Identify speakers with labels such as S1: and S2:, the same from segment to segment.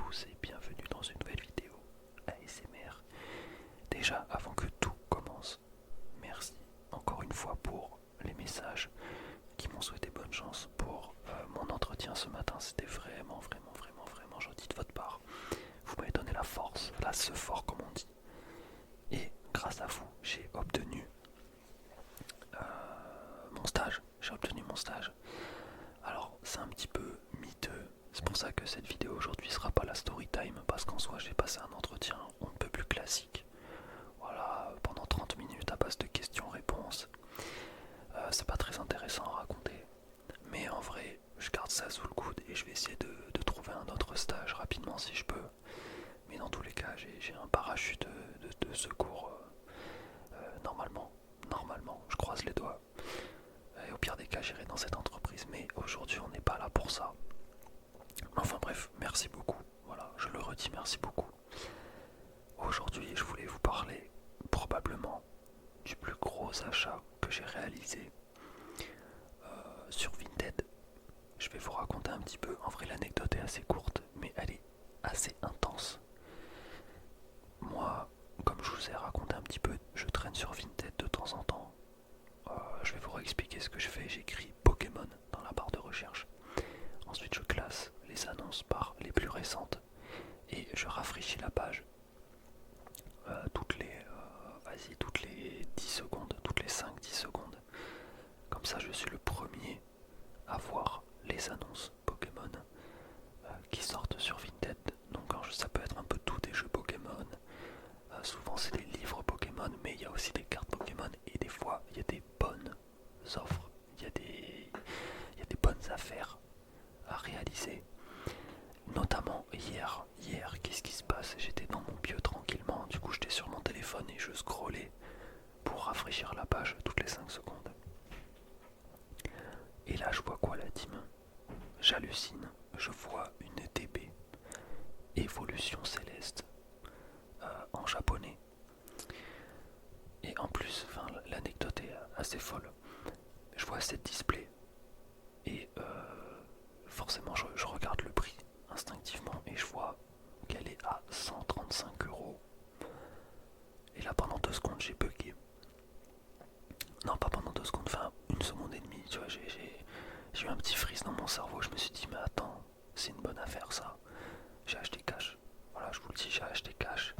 S1: tous et bienvenue dans une nouvelle vidéo ASMR. Déjà, avant que tout commence, merci encore une fois pour les messages qui m'ont souhaité bonne chance pour mon entretien ce matin. C'était vraiment gentil de votre part. Vous m'avez donné la force, la ce fort comme on dit. Et grâce à vous, j'ai obtenu mon stage. J'ai obtenu mon stage. Alors, c'est un petit peu miteux. C'est pour ça que cette vidéo aujourd'hui sera pas la story time, parce qu'en soi j'ai passé un entretien on ne peut plus classique. Voilà, pendant 30 minutes à base de questions-réponses. C'est pas très intéressant à raconter. Mais en vrai, je garde ça sous le coude et je vais essayer de trouver un autre stage rapidement si je peux. Mais dans tous les cas, j'ai un parachute de secours normalement. Normalement, je croise les doigts. Et au pire des cas, j'irai dans cette entreprise. Mais aujourd'hui, on n'est pas là pour ça. Enfin bref, merci beaucoup. Voilà, je le redis, merci beaucoup. Aujourd'hui, je voulais vous parler probablement du plus gros achat que j'ai réalisé sur Vinted. Je vais vous raconter un petit peu. En vrai, l'anecdote est assez courte, mais elle est assez intense. Moi, comme je vous ai raconté un petit peu, je traîne sur Vinted de temps en temps. Je vais vous réexpliquer ce que je fais. J'écris Pokémon dans la barre de recherche. Ensuite, je classe les annonces par les plus récentes et je rafraîchis la page toutes les 10 secondes, toutes les 5-10 secondes. Comme ça, je suis le premier à voir les annonces Pokémon qui sortent sur Vinted. Donc ça peut être un peu tout, des jeux Pokémon. Souvent c'est des livres Pokémon, mais il y a aussi des cartes Pokémon et des fois il y a des bonnes offres, il y a des bonnes affaires à réaliser. Notamment hier, qu'est-ce qui se passe? J'étais dans mon bio tranquillement, du coup j'étais sur mon téléphone et je scrollais pour rafraîchir la page toutes les 5 secondes. Et là je vois quoi la team? J'hallucine, je vois une TB, Évolution Céleste, en japonais. Et en plus, l'anecdote est assez folle. Je vois cette display et forcément je regarde le prix instinctivement et je vois qu'elle est à 135 €. Et là pendant 2 secondes j'ai bugué. Non, pas pendant 2 secondes, enfin 1 seconde et demie, tu vois, j'ai eu un petit freeze dans mon cerveau. Je me suis dit mais attends, c'est une bonne affaire ça. J'ai acheté cash. Voilà, je vous le dis, j'ai acheté cash.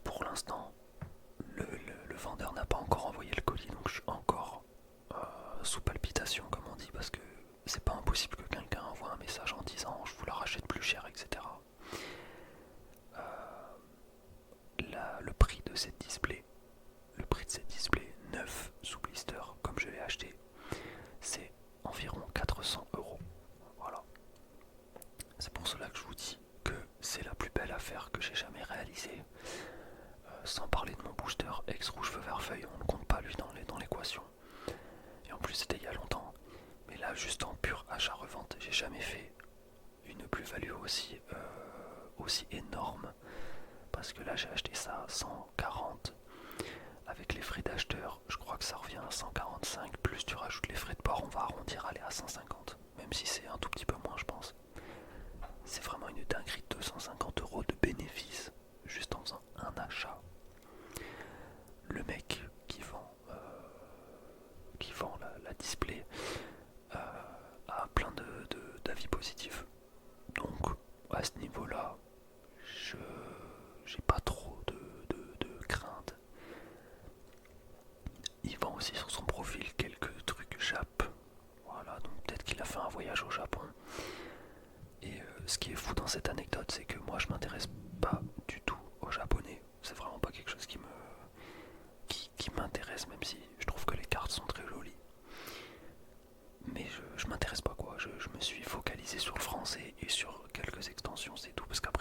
S1: Pour l'instant, le vendeur n'a pas encore envoyé le colis, donc je suis encore sous palpitation comme on dit, parce que c'est pas impossible que quelqu'un envoie un message en disant je vous la rachète plus cher, etc. Le prix de cette display, neuf sous blister, comme je l'ai acheté, c'est environ 400 €. Voilà. C'est pour cela que je vous dis que c'est la plus belle affaire que j'ai jamais réalisée. Sans parler de mon booster ex rouge feu vert feuille, on ne compte pas lui dans l'équation. Et en plus c'était il y a longtemps. Mais là, juste en pur achat-revente, j'ai jamais fait une plus-value aussi énorme. Parce que là j'ai acheté ça à 140. Avec les frais d'acheteur, je crois que ça revient à 145. Plus tu rajoutes les frais de port, on va arrondir, aller à 150. Même si c'est un tout petit peu moins, je pense. C'est vraiment une dinguerie, 250 € de bénéfice juste en faisant un achat. Le mec qui vend la display a plein d'avis positifs. Donc à ce niveau-là, j'ai pas trop de crainte. Il vend aussi sur son profil quelques trucs Jap. Voilà, donc peut-être qu'il a fait un voyage au Japon. Et ce qui est fou dans cette anecdote, c'est que moi je m'intéresse pas du tout au japonais. C'est vraiment pas quelque chose qui m'intéresse, même si je trouve que les cartes sont très jolies. Mais je m'intéresse pas quoi. Je me suis focalisé sur le français et sur quelques extensions, c'est tout. Parce qu'après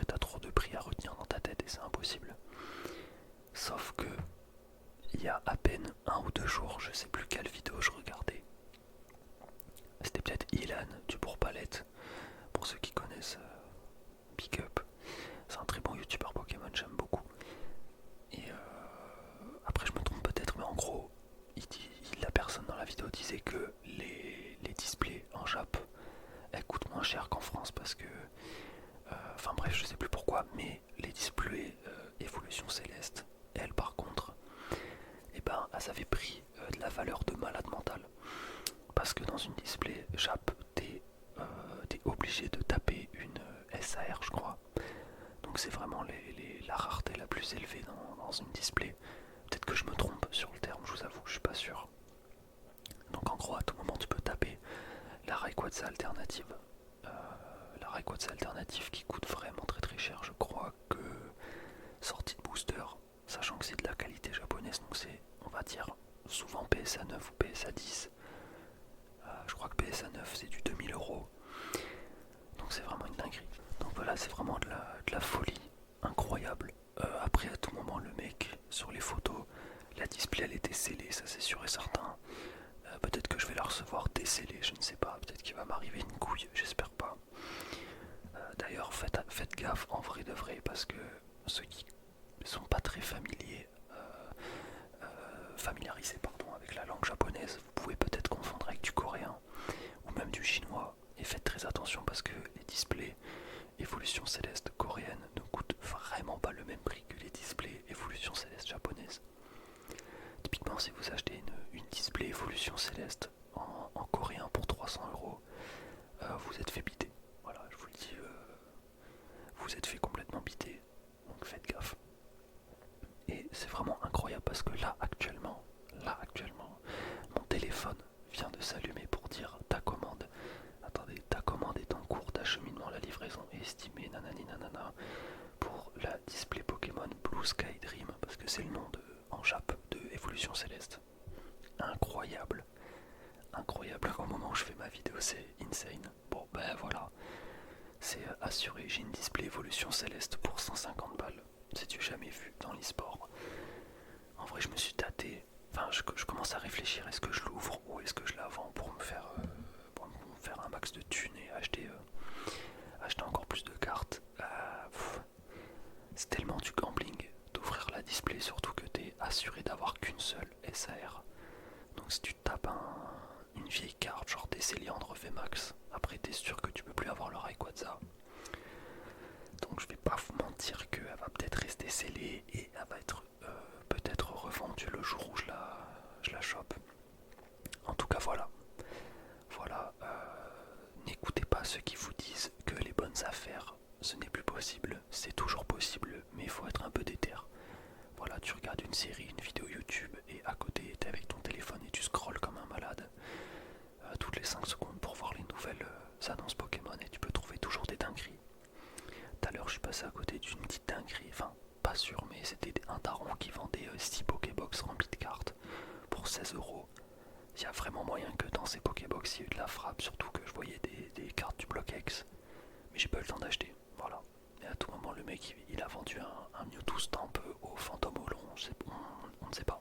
S1: gros, à tout moment, tu peux taper la Rayquaza alternative. La Rayquaza alternative qui coûte vraiment très très cher. Je crois que sortie de booster, sachant que c'est de la qualité japonaise, donc c'est, on va dire, souvent PSA 9 ou PSA 10. Je crois que PSA 9 c'est du 2000€. Donc c'est vraiment une dinguerie. Donc voilà, c'est vraiment de la folie incroyable. Après, à tout moment, le mec, sur les photos, la display elle était scellée, ça c'est sûr et certain. Peut-être que je vais la recevoir décellée, je ne sais pas. Peut-être qu'il va m'arriver une couille, j'espère pas. D'ailleurs, faites gaffe en vrai de vrai, parce que ceux qui sont pas très familiarisés avec la langue japonaise, vous pouvez peut-être confondre avec du coréen ou même du chinois. Et faites très attention parce que les displays Évolution Céleste coréenne ne coûtent vraiment pas le même prix que les displays Évolution Céleste japonaise. Typiquement, si vous achetez une display Évolution Céleste en coréen pour 300€, vous êtes fait biter. Voilà, je vous le dis, vous êtes fait complètement biter. Donc faites gaffe. Et c'est vraiment incroyable parce que là actuellement, mon téléphone vient de s'allumer pour dire ta commande. Attendez, ta commande est en cours d'acheminement, la livraison est estimée, nanani nanana, pour la display Pokémon Blue Sky Dream, parce que c'est le nom en Jap de Évolution Céleste. Incroyable. Incroyable, au moment où je fais ma vidéo, c'est insane. Bon ben voilà, c'est assuré, j'ai une display Évolution Céleste pour 150 balles. C'est du jamais vu dans l'e-sport. En vrai, je me suis tâté. Enfin, je commence à réfléchir, est-ce que je l'ouvre ou est-ce que je la vends pour me faire un max de thunes et acheter encore plus de cartes. C'est tellement du gambling d'ouvrir la display, surtout que tu es assuré d'avoir qu'une seule SAR. Donc si tu tapes une vieille carte, genre des Céliandre VMAX, après t'es sûr que tu peux plus avoir le Rayquaza. Donc je vais pas vous mentir qu'elle va peut-être rester scellée et elle va être peut-être revendue le jour où je la chope. En tout cas voilà. Voilà, n'écoutez pas ceux qui vous disent que les bonnes affaires, ce n'est plus possible. C'est toujours possible, mais il faut être un peu déter. Voilà, tu regardes une série, une vidéo YouTube, et à côté, t'es avec ton téléphone et tu scrolles comme un malade. Toutes les 5 secondes pour voir les nouvelles annonces Pokémon, et tu peux trouver toujours des dingueries. Tout à l'heure, je suis passé à côté d'une petite dinguerie, enfin, pas sûr, mais c'était un daron qui vendait 6 Pokébox remplis de cartes pour 16€. Il y a vraiment moyen que dans ces Pokébox il y ait eu de la frappe, surtout que je voyais des cartes du bloc X, mais j'ai pas eu le temps d'acheter, voilà. Et à tout moment le mec il a vendu un Mewtwo Stamp au fantôme au long, on ne sait pas,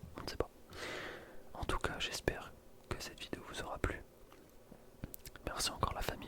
S1: En tout cas j'espère que cette vidéo vous aura plu. Merci encore la famille.